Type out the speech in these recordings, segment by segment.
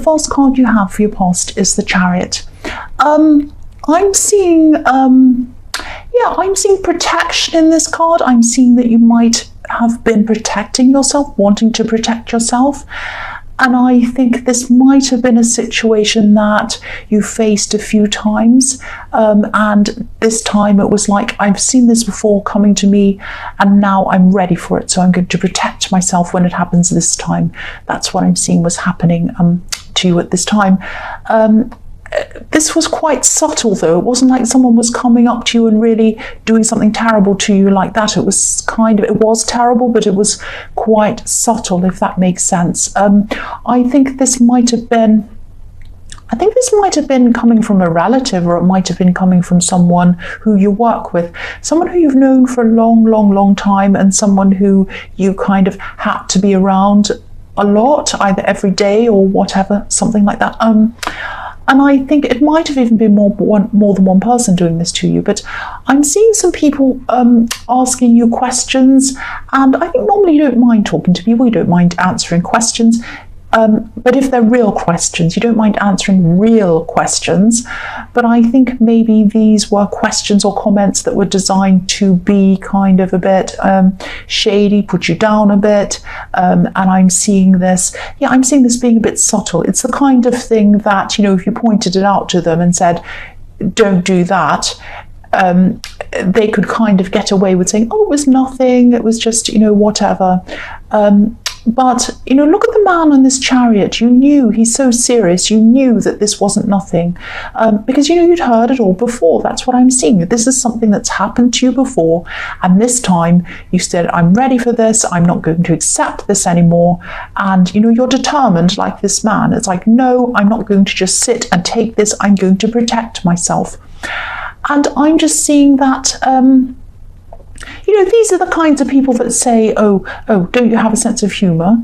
first card you have for your past is the Chariot. I'm seeing, I'm seeing protection in this card. I'm seeing that you might have been protecting yourself, wanting to protect yourself. And I think this might have been a situation that you faced a few times. And this time it was like, I've seen this before coming to me, and now I'm ready for it. So I'm going to protect myself when it happens this time. That's what I'm seeing was happening to you at this time. This was quite subtle, though. It wasn't like someone was coming up to you and really doing something terrible to you like that. It was terrible, but it was quite subtle, if that makes sense. I think this might have been coming from a relative, or it might have been coming from someone who you work with, someone who you've known for a long time, and someone who you kind of had to be around a lot, either every day or whatever, something like that. And I think it might have even been more than one person doing this to you, but I'm seeing some people asking you questions, and I think normally you don't mind talking to people, you don't mind answering questions, but if they're real questions, you don't mind answering real questions. But I think maybe these were questions or comments that were designed to be kind of a bit shady, put you down a bit, and I'm seeing this being a bit subtle. It's the kind of thing that, if you pointed it out to them and said, don't do that, they could kind of get away with saying, oh, it was nothing, it was just, whatever. But, look at the man on this Chariot. You knew, he's so serious, you knew that this wasn't nothing. Because, you'd heard it all before. That's what I'm seeing. This is something that's happened to you before. And this time you said, I'm ready for this. I'm not going to accept this anymore. And, you're determined like this man. It's like, no, I'm not going to just sit and take this. I'm going to protect myself. And I'm just seeing that... these are the kinds of people that say, oh, don't you have a sense of humour?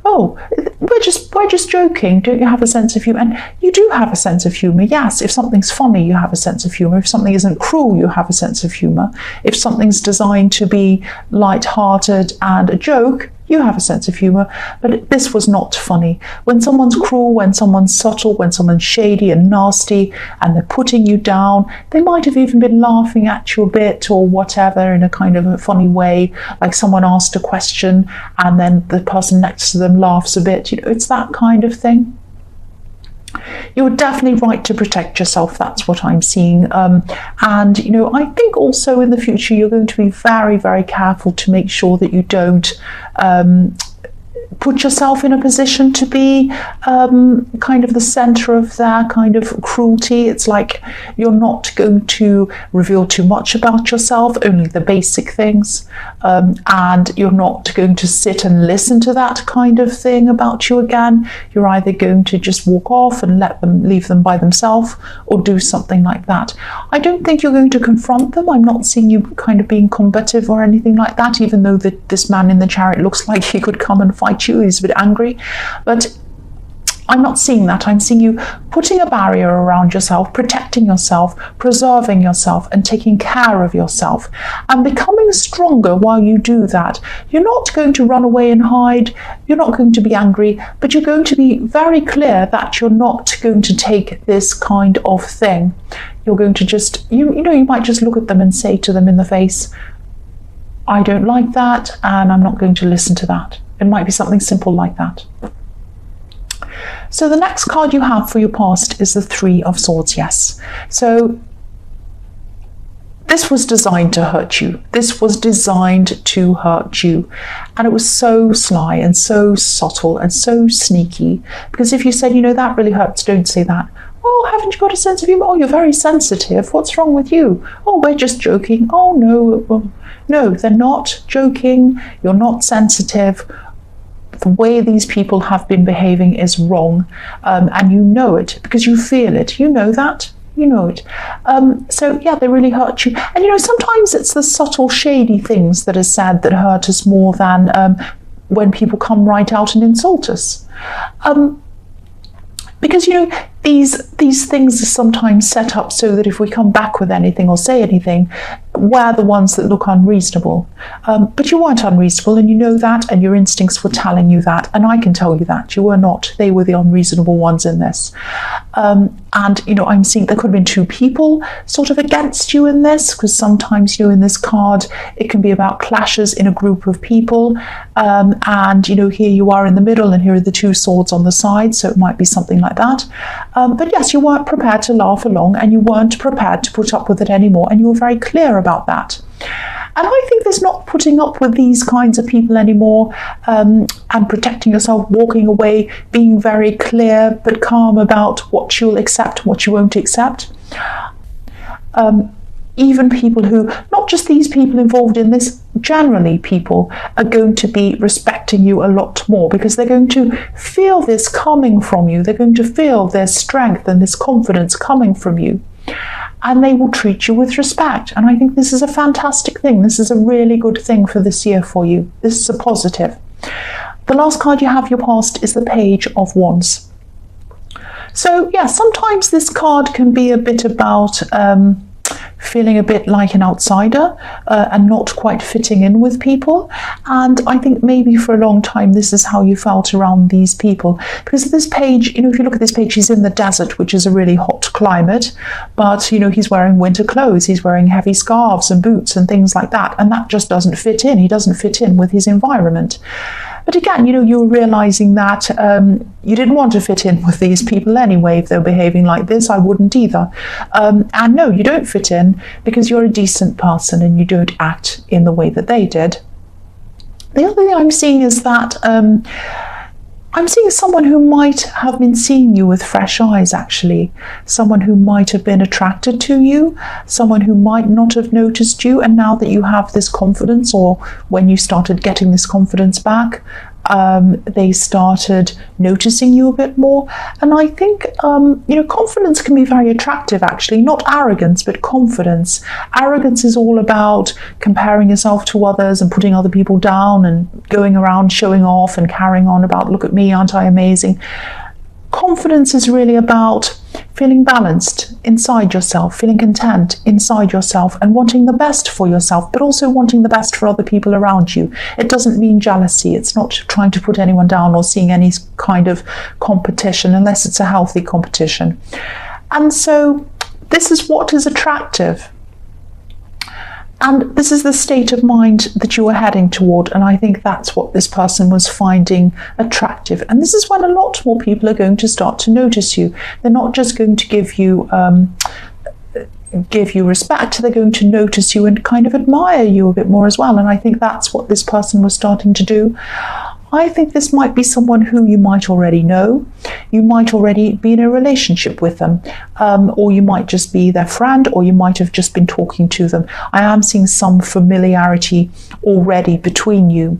Oh, we're just joking. Don't you have a sense of humour? And you do have a sense of humour, yes. If something's funny, you have a sense of humour. If something isn't cruel, you have a sense of humour. If something's designed to be light-hearted and a joke, you have a sense of humour, but this was not funny. When someone's cruel, when someone's subtle, when someone's shady and nasty, and they're putting you down, they might have even been laughing at you a bit or whatever in a kind of a funny way, like someone asked a question and then the person next to them laughs a bit. It's that kind of thing. You're definitely right to protect yourself. That's what I'm seeing. And, I think also in the future, you're going to be very, very careful to make sure that you don't put yourself in a position to be kind of the center of their kind of cruelty. It's like you're not going to reveal too much about yourself, only the basic things, and you're not going to sit and listen to that kind of thing about you again. You're either going to just walk off and leave them by themselves, or do something like that. I don't think you're going to confront them. I'm not seeing you kind of being combative or anything like that, even though this man in the Chariot looks like he could come and fight you. He's a bit angry, but I'm not seeing that. I'm seeing you putting a barrier around yourself, protecting yourself, preserving yourself, and taking care of yourself, and becoming stronger while you do that. You're not going to run away and hide. You're not going to be angry, but you're going to be very clear that you're not going to take this kind of thing. You're going to just, you might just look at them and say to them in the face, I don't like that, and I'm not going to listen to that. It might be something simple like that. So the next card you have for your past is the Three of Swords, yes. So this was designed to hurt you. This was designed to hurt you. And it was so sly and so subtle and so sneaky. Because if you said, that really hurts, don't say that. Oh, haven't you got a sense of humour? Oh, you're very sensitive. What's wrong with you? Oh, we're just joking. Oh, no. Well, no, they're not joking. You're not sensitive. The way these people have been behaving is wrong, and you know it because you feel it. You know that. You know it. So yeah, they really hurt you. And sometimes it's the subtle, shady things that are said that hurt us more than when people come right out and insult us. Because these things are sometimes set up so that if we come back with anything or say anything, we're the ones that look unreasonable. But you weren't unreasonable, and you know that, and your instincts were telling you that, and I can tell you that you were not. They were the unreasonable ones in this. And I'm seeing there could have been two people sort of against you in this, because sometimes in this card it can be about clashes in a group of people, and here you are in the middle, and here are the two swords on the side, so it might be something like that. But yes, you weren't prepared to laugh along, and you weren't prepared to put up with it anymore, and you were very clear about that. And I think there's not putting up with these kinds of people anymore, and protecting yourself, walking away, being very clear but calm about what you'll accept and what you won't accept. Even people who, not just these people involved in this, generally people are going to be respecting you a lot more, because they're going to feel this coming from you. They're going to feel their strength and this confidence coming from you. And they will treat you with respect. And I think this is a fantastic thing. This is a really good thing for this year for you. This is a positive. The last card you have, your past, is the Page of Wands. So yeah, sometimes this card can be a bit about feeling a bit like an outsider, and not quite fitting in with people. And I think maybe for a long time this is how you felt around these people, because this page, if you look at this page, he's in the desert, which is a really hot climate, but he's wearing winter clothes, he's wearing heavy scarves and boots and things like that, and that just doesn't fit in. He doesn't fit in with his environment. But again, you're realizing that you didn't want to fit in with these people anyway. If they're behaving like this, I wouldn't either. And no, you don't fit in because you're a decent person and you don't act in the way that they did. The other thing I'm seeing is that I'm seeing someone who might have been seeing you with fresh eyes, actually. Someone who might have been attracted to you, someone who might not have noticed you, and now that you have this confidence, or when you started getting this confidence back, they started noticing you a bit more. And I think, confidence can be very attractive, actually. Not arrogance, but confidence. Arrogance is all about comparing yourself to others and putting other people down and going around showing off and carrying on about, look at me, aren't I amazing? Confidence is really about feeling balanced inside yourself, feeling content inside yourself, and wanting the best for yourself, but also wanting the best for other people around you. It doesn't mean jealousy. It's not trying to put anyone down or seeing any kind of competition, unless it's a healthy competition. And so this is what is attractive. And this is the state of mind that you are heading toward. And I think that's what this person was finding attractive. And this is when a lot more people are going to start to notice you. They're not just going to give you respect, they're going to notice you and kind of admire you a bit more as well. And I think that's what this person was starting to do. I think this might be someone who you might already know. You might already be in a relationship with them, or you might just be their friend, or you might have just been talking to them. I am seeing some familiarity already between you.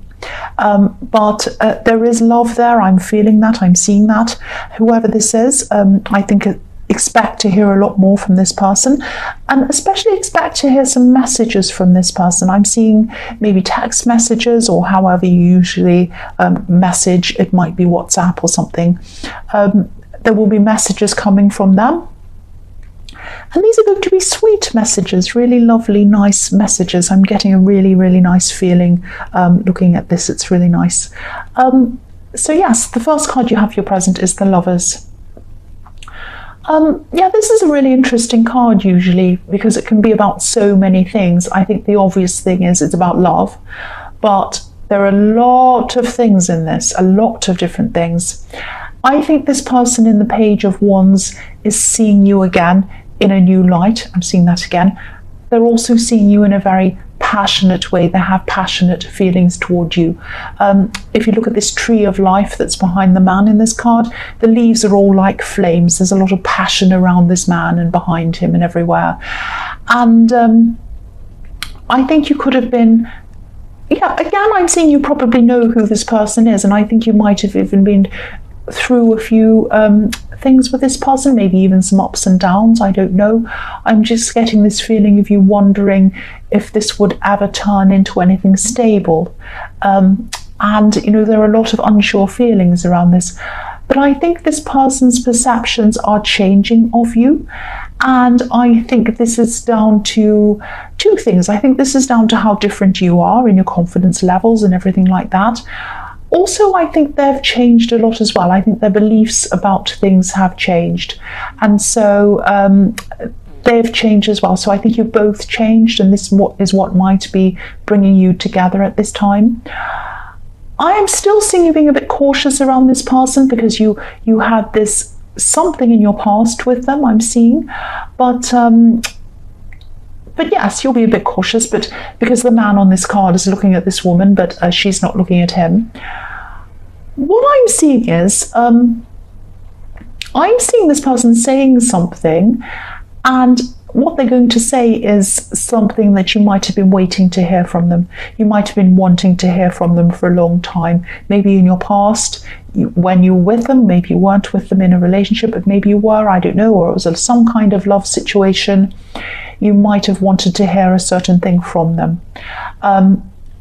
But there is love there. I'm feeling that. I'm seeing that. Whoever this is, I think expect to hear a lot more from this person, and especially expect to hear some messages from this person. I'm seeing maybe text messages, or however you usually message. It might be WhatsApp or something. There will be messages coming from them. And these are going to be sweet messages, really lovely, nice messages. I'm getting a really, really nice feeling looking at this. It's really nice. So yes, the first card you have for your present is the Lovers. This is a really interesting card usually, because it can be about so many things. I think the obvious thing is it's about love, but there are a lot of things in this, a lot of different things. I think this person in the Page of Wands is seeing you again in a new light. I'm seeing that again. They're also seeing you in a very passionate way. They have passionate feelings toward you. If you look at this tree of life that's behind the man in this card, the leaves are all like flames. There's a lot of passion around this man and behind him and everywhere. And I think you could have been, again, I'm seeing you probably know who this person is, and I think you might have even been through a few things with this person, maybe even some ups and downs, I don't know. I'm just getting this feeling of you wondering if this would ever turn into anything stable. And there are a lot of unsure feelings around this. but I think this person's perceptions are changing of you. And I think this is down to two things. I think this is down to how different you are in your confidence levels and everything like that. Also, I think they've changed a lot as well. I think their beliefs about things have changed. And so they've changed as well. So I think you've both changed, and this is what might be bringing you together at this time. I am still seeing you being a bit cautious around this person because you had this something in your past with them, I'm seeing. But yes, you'll be a bit cautious, but because the man on this card is looking at this woman, but she's not looking at him. What I'm seeing is, I'm seeing this person saying something, and what they're going to say is something that you might have been waiting to hear from them. You might have been wanting to hear from them for a long time. Maybe in your past, when you were with them, maybe you weren't with them in a relationship, but maybe you were, I don't know, or it was some kind of love situation. You might have wanted to hear a certain thing from them.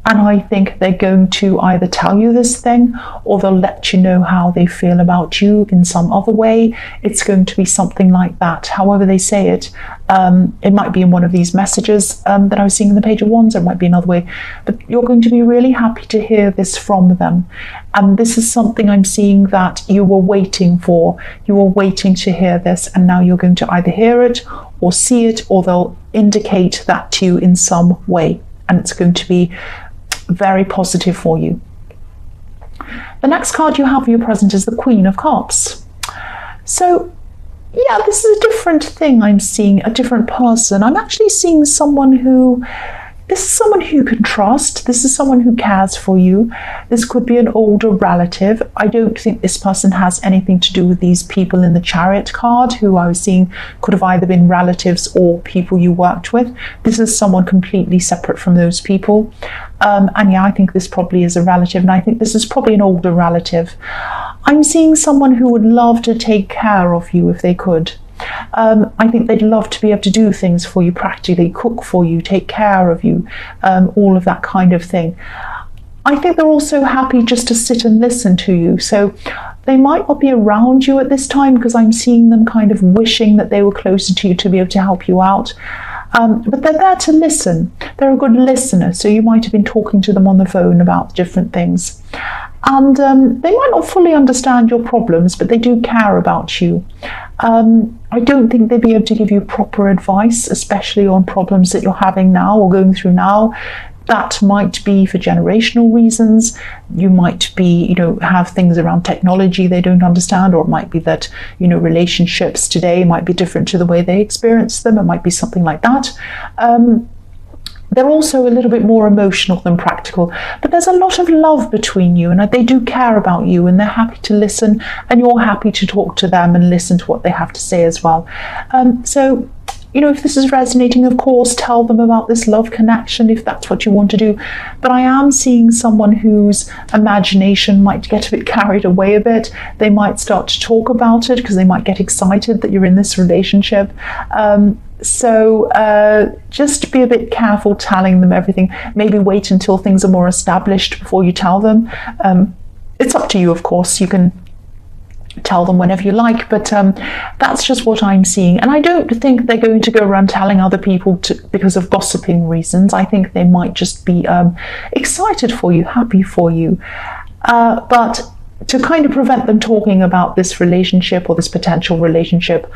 And I think they're going to either tell you this thing, or they'll let you know how they feel about you in some other way. It's going to be something like that. However they say it, it might be in one of these messages that I was seeing in the Page of Wands, or it might be another way. But you're going to be really happy to hear this from them. And this is something I'm seeing that you were waiting for. You were waiting to hear this, and now you're going to either hear it or see it, or they'll indicate that to you in some way. And it's going to be very positive for you. The next card you have for your present is the Queen of Cups. So yeah, this is a different thing. I'm seeing a different person. I'm actually seeing someone who, this is someone who you can trust. This is someone who cares for you. This could be an older relative. I don't think this person has anything to do with these people in the Chariot card, who I was seeing could have either been relatives or people you worked with. This is someone completely separate from those people. And yeah, I think this probably is a relative, and I think this is probably an older relative. I'm seeing someone who would love to take care of you if they could. I think they'd love to be able to do things for you practically, cook for you, take care of you, all of that kind of thing. I think they're also happy just to sit and listen to you. So they might not be around you at this time, because I'm seeing them kind of wishing that they were closer to you to be able to help you out. But they're there to listen. They're a good listener. So you might have been talking to them on the phone about different things. And they might not fully understand your problems, but they do care about you. I don't think they'd be able to give you proper advice, especially on problems that you're having now or going through now. That might be for generational reasons. You might be, have things around technology they don't understand, or it might be that, relationships today might be different to the way they experience them. It might be something like that. They're also a little bit more emotional than practical, but there's a lot of love between you, and they do care about you, and they're happy to listen, and you're happy to talk to them and listen to what they have to say as well. So if this is resonating, of course, tell them about this love connection if that's what you want to do. But I am seeing someone whose imagination might get a bit carried away a bit. They might start to talk about it because they might get excited that you're in this relationship. So just be a bit careful telling them everything. Maybe wait until things are more established before you tell them. It's up to you, of course. You can tell them whenever you like, but that's just what I'm seeing. And I don't think they're going to go around telling other people because of gossiping reasons. I think they might just be excited for you, happy for you. But to kind of prevent them talking about this relationship or this potential relationship,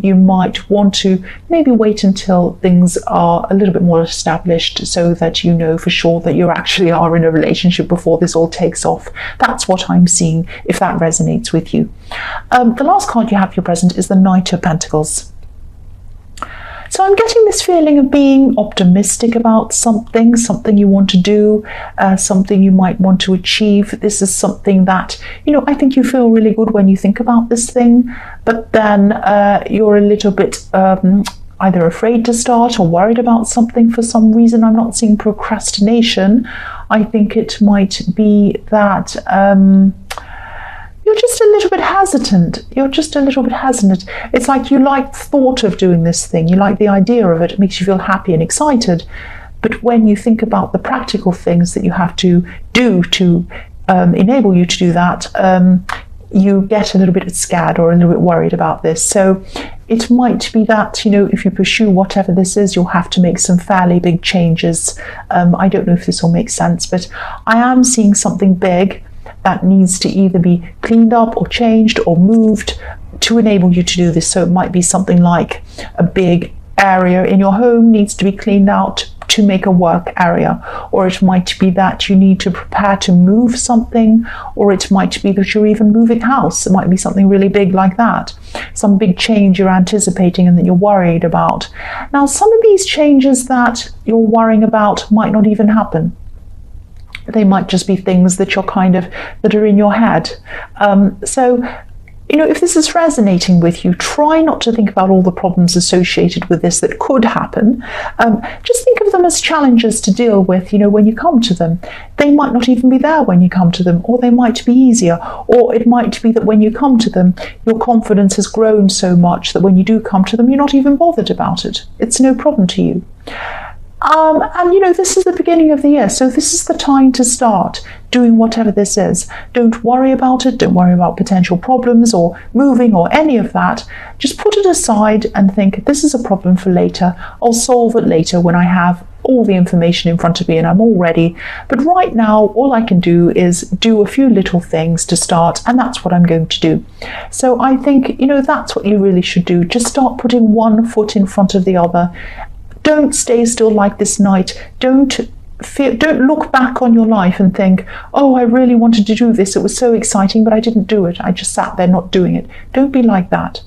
you might want to maybe wait until things are a little bit more established, so that you know for sure that you actually are in a relationship before this all takes off. That's what I'm seeing, if that resonates with you. The last card you have for your present is the Knight of Pentacles. So I'm getting this feeling of being optimistic about something you want to do, something you might want to achieve. This is something that, I think you feel really good when you think about this thing, but then you're a little bit either afraid to start or worried about something for some reason. I'm not seeing procrastination. I think it might be that you're just a little bit hesitant. It's like you like the thought of doing this thing. You like the idea of it. It makes you feel happy and excited. But when you think about the practical things that you have to do to enable you to do that, you get a little bit scared or a little bit worried about this. So it might be that, if you pursue whatever this is, you'll have to make some fairly big changes. I don't know if this will make sense, but I am seeing something big that needs to either be cleaned up or changed or moved to enable you to do this. So it might be something like a big area in your home needs to be cleaned out to make a work area, or it might be that you need to prepare to move something, or it might be that you're even moving house. It might be something really big like that, some big change you're anticipating and that you're worried about. Now, some of these changes that you're worrying about might not even happen. They might just be things that that are in your head. If this is resonating with you, try not to think about all the problems associated with this that could happen. Just think of them as challenges to deal with, when you come to them. They might not even be there when you come to them, or they might be easier, or it might be that when you come to them, your confidence has grown so much that when you do come to them, you're not even bothered about it. It's no problem to you. This is the beginning of the year, so this is the time to start doing whatever this is. Don't worry about it. Don't worry about potential problems or moving or any of that. Just put it aside and think, this is a problem for later. I'll solve it later when I have all the information in front of me and I'm all ready. But right now, all I can do is do a few little things to start, and that's what I'm going to do. So I think, that's what you really should do. Just start putting one foot in front of the other. Don't stay still like this night. Don't look back on your life and think, oh, I really wanted to do this. It was so exciting, but I didn't do it. I just sat there not doing it. Don't be like that.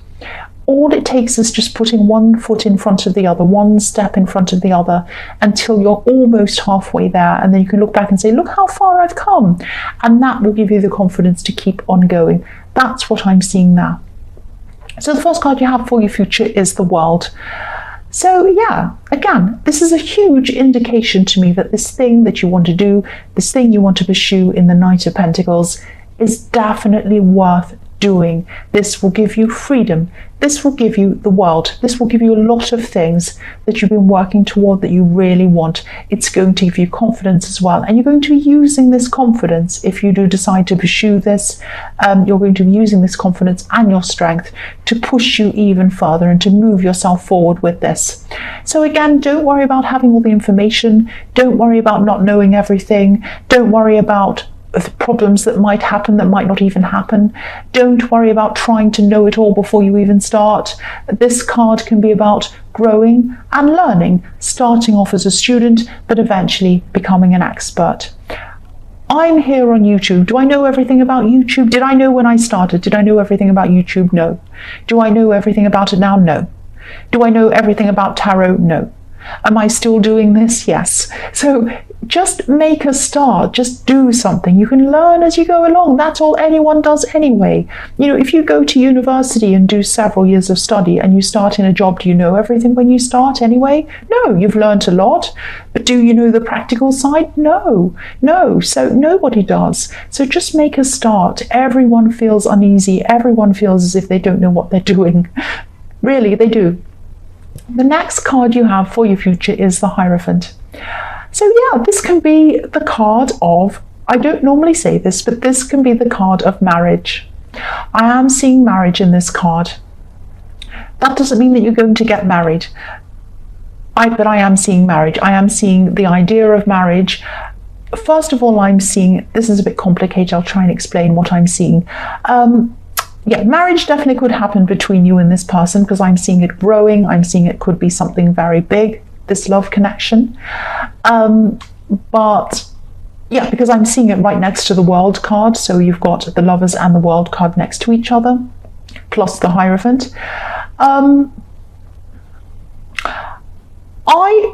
All it takes is just putting one foot in front of the other, one step in front of the other, until you're almost halfway there. And then you can look back and say, look how far I've come. And that will give you the confidence to keep on going. That's what I'm seeing now. So the first card you have for your future is the World. So yeah, again, this is a huge indication to me that this thing that you want to do, this thing you want to pursue in the Knight of Pentacles is definitely worth doing. This will give you freedom. This will give you the world. This will give you a lot of things that you've been working toward that you really want. It's going to give you confidence as well. And you're going to be using this confidence if you do decide to pursue this. You're going to be using this confidence and your strength to push you even further and to move yourself forward with this. So again, don't worry about having all the information. Don't worry about not knowing everything. Don't worry about the problems that might happen that might not even happen. Don't worry about trying to know it all before you even start. This card can be about growing and learning, starting off as a student, but eventually becoming an expert. I'm here on YouTube. Do I know everything about YouTube? Did I know when I started? Did I know everything about YouTube? No. Do I know everything about it now? No. Do I know everything about tarot? No. Am I still doing this? Yes. So just make a start. Just do something. You can learn as you go along. That's all anyone does anyway. If you go to university and do several years of study and you start in a job, do you know everything when you start anyway? No, you've learned a lot. But do you know the practical side? No. So nobody does. So just make a start. Everyone feels uneasy. Everyone feels as if they don't know what they're doing. Really, they do. The next card you have for your future is the Hierophant. So yeah, this can be the card of, I don't normally say this, but this can be the card of marriage. I am seeing marriage in this card. That doesn't mean that you're going to get married. But I am seeing marriage. I am seeing the idea of marriage. First of all, I'm seeing, this is a bit complicated. I'll try and explain what I'm seeing. Yeah, marriage definitely could happen between you and this person because I'm seeing it growing. I'm seeing it could be something very big, this love connection. But yeah, because I'm seeing it right next to the World card. So you've got the Lovers and the World card next to each other, plus the Hierophant.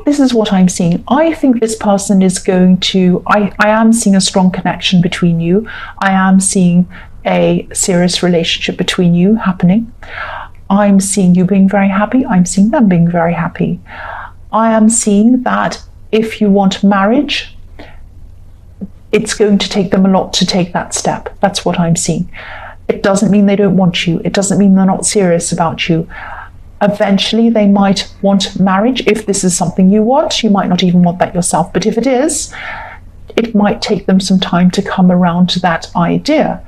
This is what I'm seeing. I think this person is going to, I am seeing a strong connection between you. I am seeing a serious relationship between you happening. I'm seeing you being very happy. I'm seeing them being very happy. I am seeing that if you want marriage, it's going to take them a lot to take that step. That's what I'm seeing. It doesn't mean they don't want you. It doesn't mean they're not serious about you. Eventually, they might want marriage. If this is something you want, you might not even want that yourself. But if it is, it might take them some time to come around to that idea.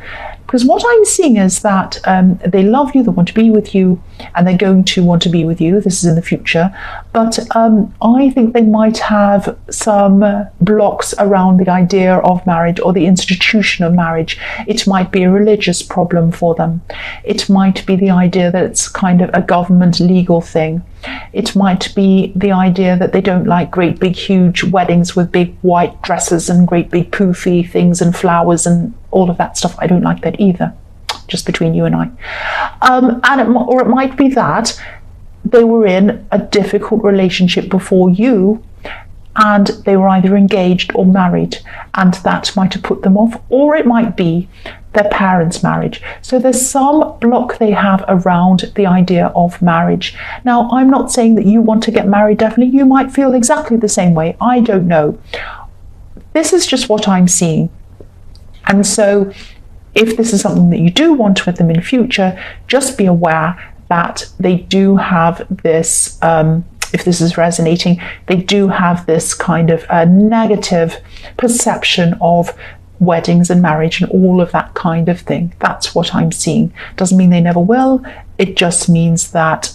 Because what I'm seeing is that they love you, they want to be with you, and they're going to want to be with you. This is in the future. But I think they might have some blocks around the idea of marriage or the institution of marriage. It might be a religious problem for them. It might be the idea that it's kind of a government legal thing. It might be the idea that they don't like great big huge weddings with big white dresses and great big poofy things and flowers and all of that stuff. I don't like that either, just between you and I. Or it might be that they were in a difficult relationship before you, and they were either engaged or married, and that might have put them off. Or it might be their parents' marriage. So there's some block they have around the idea of marriage. Now, I'm not saying that you want to get married, definitely. You might feel exactly the same way. I don't know. This is just what I'm seeing. And so if this is something that you do want with them in future, just be aware that they do have this, if this is resonating, they do have this kind of a negative perception of weddings and marriage and all of that kind of thing. That's what I'm seeing. Doesn't mean they never will. It just means that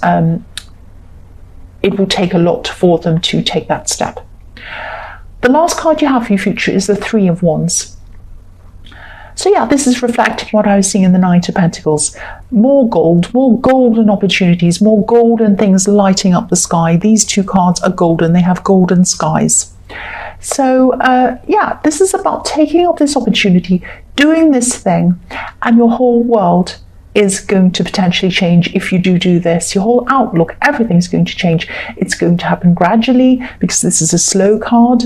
it will take a lot for them to take that step. The last card you have for your future is the Three of Wands. So yeah, this is reflecting what I was seeing in the Knight of Pentacles. More golden opportunities, more golden things lighting up the sky. These two cards are golden. They have golden skies. So yeah, this is about taking up this opportunity, doing this thing, and your whole world is going to potentially change if you do this. Your whole outlook, everything's going to change. It's going to happen gradually because this is a slow card,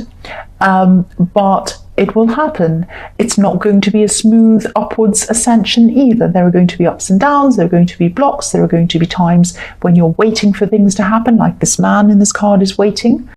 but it will happen. It's not going to be a smooth upwards ascension either. There are going to be ups and downs. There are going to be blocks. There are going to be times when you're waiting for things to happen, like this man in this card is waiting.